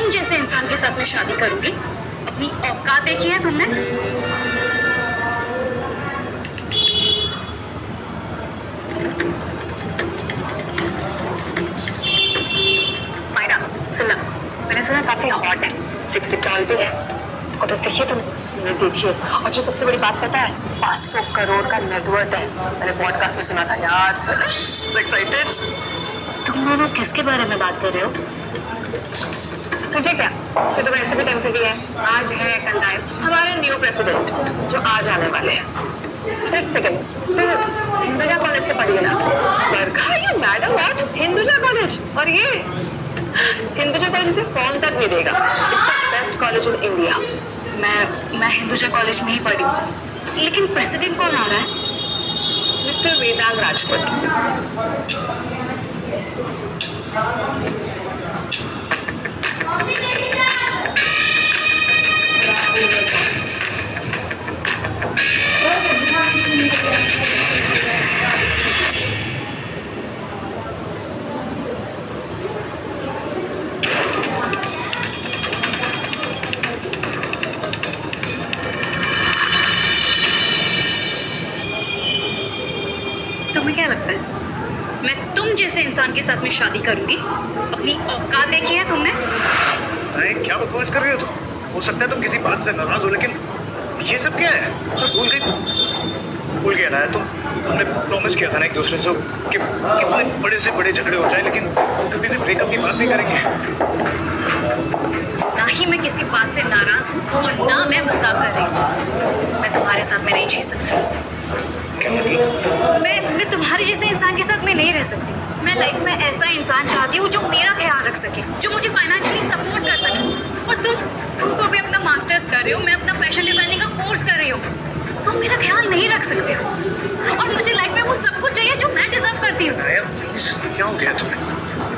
तुम जैसे इंसान के साथ में शादी करूंगी? अपनी औकात देखी है तुमने? मायरा, सुनना, मैंने सुना काफी हॉट है, 6 फीट टॉल भी है। फोटोज देखिए तुम? नहीं देखिए। और जो सबसे बड़ी बात पता है, 500 करोड़ का नेटवर्थ है। मैंने पॉडकास्ट में सुना था यार। So excited। तुम दोनों किसके बारे में बात कर रहे हो? तुझे क्या, ये तो वैसे भी टेम्परेरी है। आज है कल गायब। हमारे न्यू प्रेसिडेंट जो आज आने वाले हैं। एक सेकंड, हिंदुजा कॉलेज से पढ़िए ना। बरखा, ये मैडम व्हाट? हिंदुजा कॉलेज? और ये हिंदुजा कॉलेज से फॉर्म तक नहीं देगा। It's the best college in India. मैं हिंदुजा कॉलेज में ही पढ़ी हूँ, लेकिन प्रेसिडेंट कौन आ रहा है? मिस्टर वेदांग राजपूत। तुम्हें क्या लगता है मैं तुम जैसे इंसान के साथ में शादी करूंगी? अपनी औकात देखी है तुमने? अरे क्या बकवास कर रही हो तुम? हो सकता है तुम किसी बात से नाराज हो, लेकिन ये सब क्या है? तो भूल गया ना तुम? हमने प्रॉमिस किया था ना एक दूसरे से कि कितने बड़े से बड़े झगड़े हो जाए, लेकिन कभी भी ब्रेकअप की बात नहीं करेंगे। ना ही मैं किसी बात से नाराज हूँ और ना मैं मजाक कर रही हूँ। मैं तुम्हारे साथ में नहीं जी सकती। क्या मतलब? मैं तुम्हारे जैसे इंसान के साथ में नहीं रह सकती। मैं लाइफ में ऐसा इंसान चाहती हूँ जो मेरा ख्याल रख सके, जो मुझे फाइनेंशियली सपोर्ट कर सके। और तुम तो अभी अपना मास्टर्स कर रही हो, मैं अपना फैशन डिजाइनिंग का कोर्स कर रही हूँ। तुम मेरा ख्याल नहीं रख सकते हो और मुझे लाइफ में वो सब कुछ चाहिए जो मैं डिजर्व करती हूँ। क्या हो गया तुम्हें?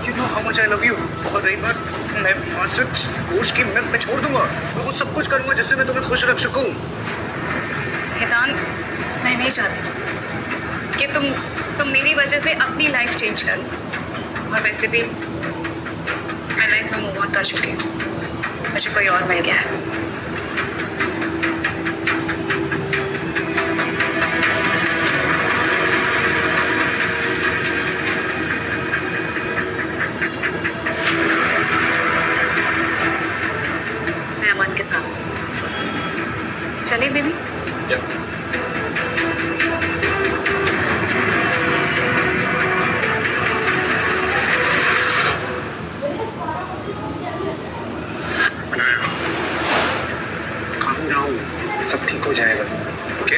You know how much I love you। और रही बात मैं मास्टर्स कोर्स की, मैं छोड़ दूंगा। मैं वो सब कुछ करूंगा जिससे मैं तुम्हें खुश रख सकूं। हितान, मैं नहीं चाहती कि तुम मेरी वजह से अपनी लाइफ चेंज करो। और वैसे भी मैं लाइफ में मूव ऑन कर चुकी हूँ, मुझे कोई और मिल गया है। मैं अमन के साथ चले बेबी। सब ठीक हो जाएगा, ओके?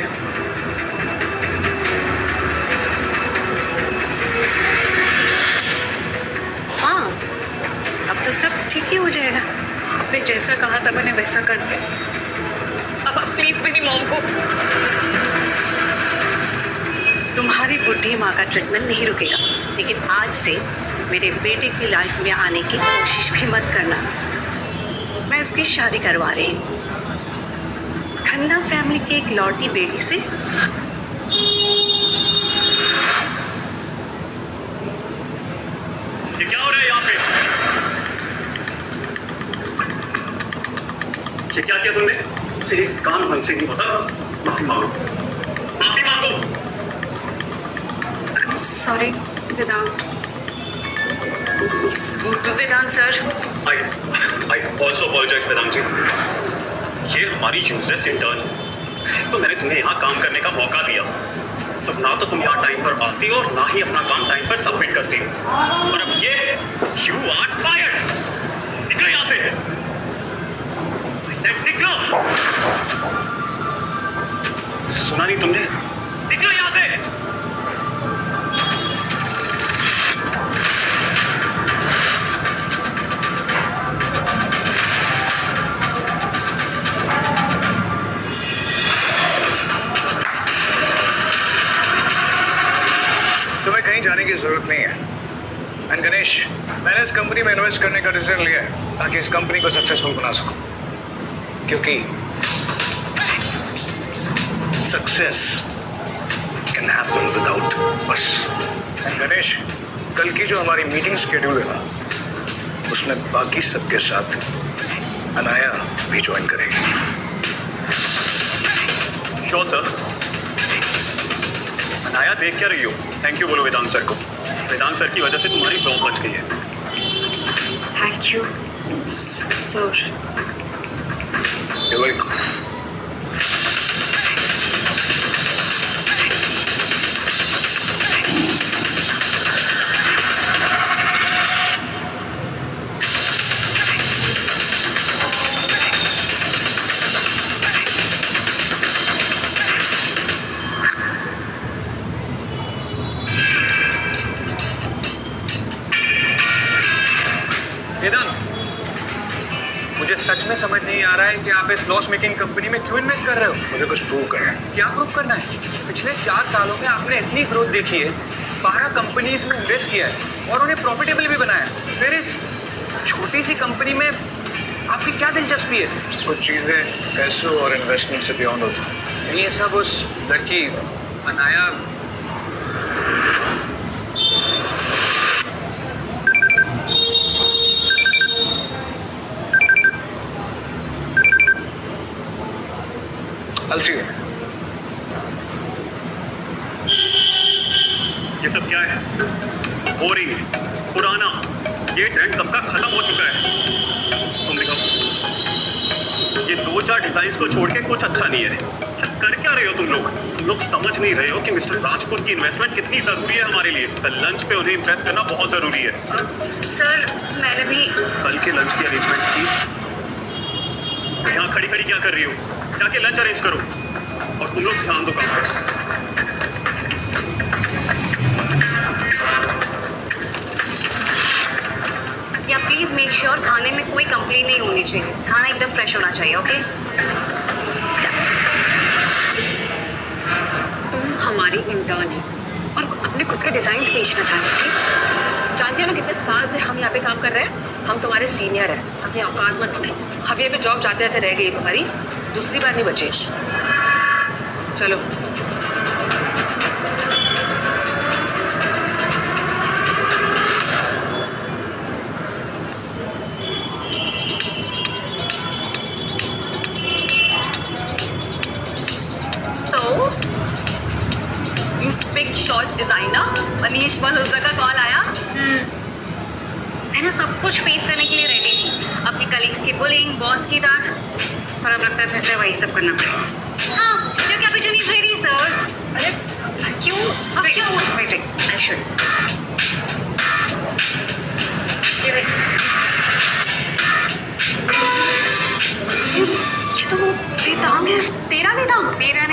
हाँ, अब तो सब ठीक ही हो जाएगा। आपने जैसा कहा था मैंने वैसा कर दिया। अब आप प्लीज मेरी मॉम को। तुम्हारी बुढ़ी माँ का ट्रीटमेंट नहीं रुकेगा, लेकिन आज से मेरे बेटे की लाइफ में आने की कोशिश भी मत करना। मैं उसकी शादी करवा रही हूँ खन्ना फैमिली की एक लौटी बेटी से। ये क्या हो रहा है यहाँ पे? ये क्या किया तुमने? मुझसे एक काम ढंग से नहीं होता। माफी मांगो, माफी मांगो। Sorry Vedant. Vedant sir. I also apologize Vedant ji. ये हमारी यूजलेस इंटर्न, तो मैंने तुम्हें यहाँ काम करने का मौका दिया, तो ना तो तुम यहाँ टाइम पर आती हो और ना ही अपना काम टाइम पर सबमिट करती हो। और अब ये यू आर फायर्ड। निकलो यहाँ से। I said निकलो। सुना नहीं तुमने? निकलो यहाँ से। जाने की जरूरत नहीं है। एंड गणेश, मैंने इस कंपनी में इन्वेस्ट करने का डिसीजन लिया है ताकि इस कंपनी को सक्सेसफुल बना सकूं, क्योंकि सक्सेस कैन हैपन विदाउट बस। एंड गणेश, कल की जो हमारी मीटिंग शेड्यूल है ना, उसमें बाकी सबके साथ अनाया भी ज्वाइन करेगी। Sure sir. अनाया देख क्या रही हो? थैंक यू बोलो वेदांत सर को। वेदांत सर की वजह से तुम्हारी जॉब बच गई है। Thank you sir. You're welcome. वेदांत, मुझे सच में समझ नहीं आ रहा है कि आप इस लॉस मेकिंग कंपनी में क्यों इन्वेस्ट कर रहे हो। मुझे कुछ प्रूव करना है। क्या प्रूव करना है? पिछले 4 सालों में आपने इतनी ग्रोथ देखी है, 12 कंपनीज में इन्वेस्ट किया है और उन्हें प्रॉफिटेबल भी बनाया है। फिर इस छोटी सी कंपनी में आपकी क्या दिलचस्पी है? कुछ चीजें पैसों और इन्वेस्टमेंट से बियॉन्ड होती हैं। ये सब उस लड़की अनाया I'll see you. ये सब क्या है? बोरिंग, पुराना, ये ट्रेंड कब का खत्म हो चुका है। तुम दिखाओ, ये 2-4 डिजाइन को छोड़ के कुछ अच्छा नहीं है। कर क्या रहे हो तुम लोग? तुम लोग समझ नहीं रहे हो कि मिस्टर राजपूत की इन्वेस्टमेंट कितनी जरूरी है हमारे लिए। कल लंच पे उन्हें इन्वेस्ट करना बहुत जरूरी है। सर मैंने भी कल के लंच की अरेंजमेंट्स की। यहाँ खड़ी खड़ी क्या कर रही हो? जाके लंच अरेंज करो और तुम लोग ध्यान दो काम पे। या प्लीज मेक श्योर खाने में कोई कंप्लेन नहीं होनी चाहिए। खाना एकदम फ्रेश होना चाहिए। ओके? तुम हमारी इंटर्न है और अपने खुद के डिजाइन बेचना चाहते थे। जानते हो ना कितने साल से हम यहाँ पे काम कर रहे हैं। हम तुम्हारे सीनियर हैं, अपनी औकात मत बनाए। अब ये पे जॉब जाते जाते रह गई तुम्हारी, दूसरी बार नहीं बचेगी। चलो big shot designer Manish Malhotra का कॉल आया। मैं ना सब कुछ फेस करने के लिए रेडी थी, अपनी कलीग्स की बुलिंग, बॉस की डांट, पर अब लगता है फिर से वही सब करना पड़ेगा। हाँ, your cappuccino is ready, sir. अरे क्यों? अब क्यों? Wait, I'll show you. ये तो वो वेदांग है। तेरा वेदांग? मेरा